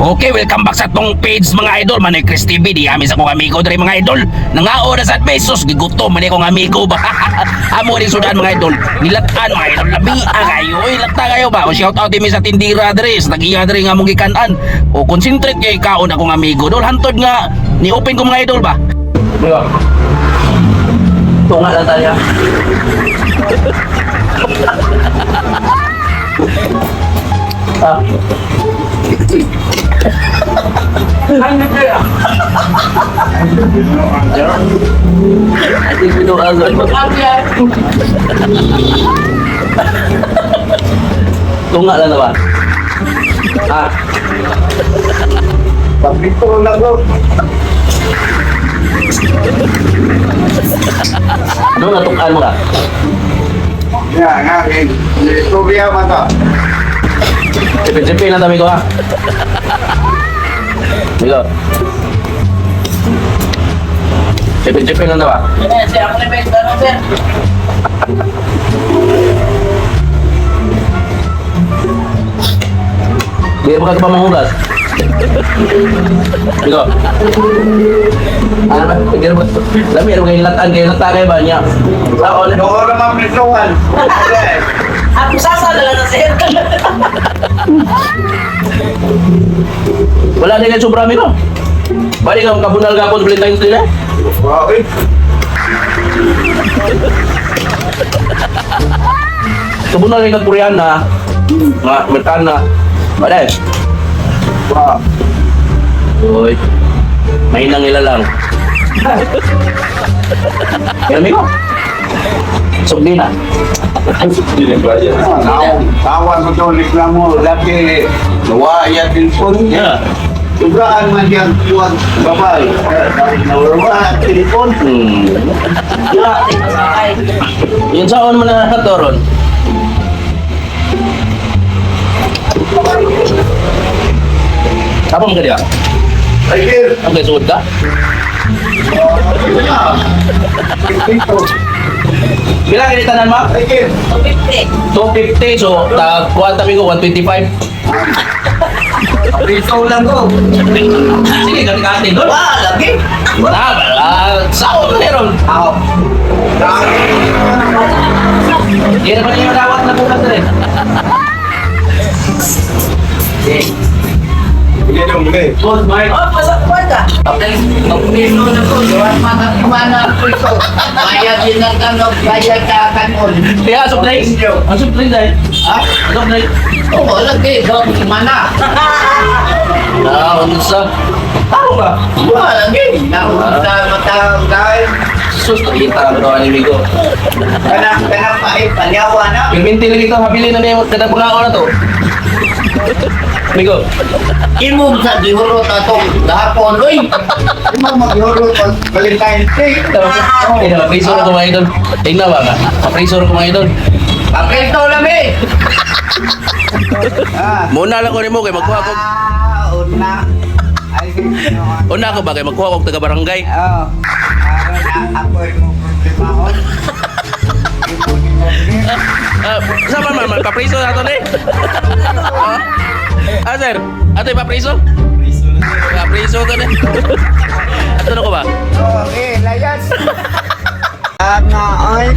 Okay, welcome back sa tong page mga idol. Manoy Chris TV, di amin sa kong amigo dre mga idol. Nangao na sa pesos, gigutom man kong amigo ba. Amo rin sudan mga idol. Nilatan mga idol, labi kayo. Oy, lata kayo ba? O shout out din sa tindira dre, sa tagiya dre nga mong gikanan. O concentrate kay kaon akong amigo. Dol hantod nga ni open ko mga idol ba. Diba? Tunga lang tayo. Ah. Ano kaya? Ating pinuazon. Tunga lang na ba? Ah. Pabito lang ko. Ano natukaan mo ka? Ya, nga, Tubiya man to. Sipin-sipin lang dami ko ha. Amigo. Sipin-sipin lang na ba? Sir, ako na ba yung tanong, sir? Di mo ka mahugas. Amigo. Ano? Tigil mo. Lami, ano kayo lataan? Kayo lataan kayo ba niya? Sao? Doon naman prisuhan. Ako sasala na, sir. Wala din kayo sobra amigo. Balik ka kabunal ka po sa Valentine's Day na? Okay. Kabunal kayo kagpurihan na. Mga merkan na. Balik. Wow. Uy. May nang ilalang. Kaya amigo. Sugdi na. Tawan mo doon, reklamo. Lagi, nawa yan din po niya. Tugaan man yan tuwag babay. Nawawa, telepon. Yun saan mo na natoron? Apa ka diya? Ay, sir. Ang kay suod ka? Bila kini tanan mo? Ay, sir. 250. 250 so kuha tabi ko 125. Prito lang ko. Sige kati-kati doon. Wah, lagi. Wala, saan mo meron? Ako. Hindi naman yung dawat na bukas rin. Sige dong, sige. Good, Mike. Oh, pasok ko ka. Okay, magpilo na ko. Doon matatiwana ko ito. Bayad din ng tanong, bayad ka kanon. Kaya, surprise. Ang surprise dahil. Ha? Ang surprise. Oo, lagi. Doon, mana. Unsa? Tao ba? Wah, lagi. Naunta matawag dahil. Sus, nakita ko ang anime ko. Kanang pa panyawa na. Pilminti lagi ito, habilin na niya kada pangako na to. Amigo. Imo sa dihurot atong gahapon, oy. Imo mag-hurot pag Valentine's Day. Mapriso na ko mga idol. Tingnan ba ka? Mapriso na ko mga idol. Papresto lami. Ah. Muna lang ko ni mo kay magkuha ko. Una. Ay, sige. Una ko ba kay magkuha ko taga barangay. Oo. Ako yung problema ko. Sama man, papriso na to ni. Sir, ato yung papriso? Papriso to ni. Ato na ko ba? Okay, layas. Nga, oy.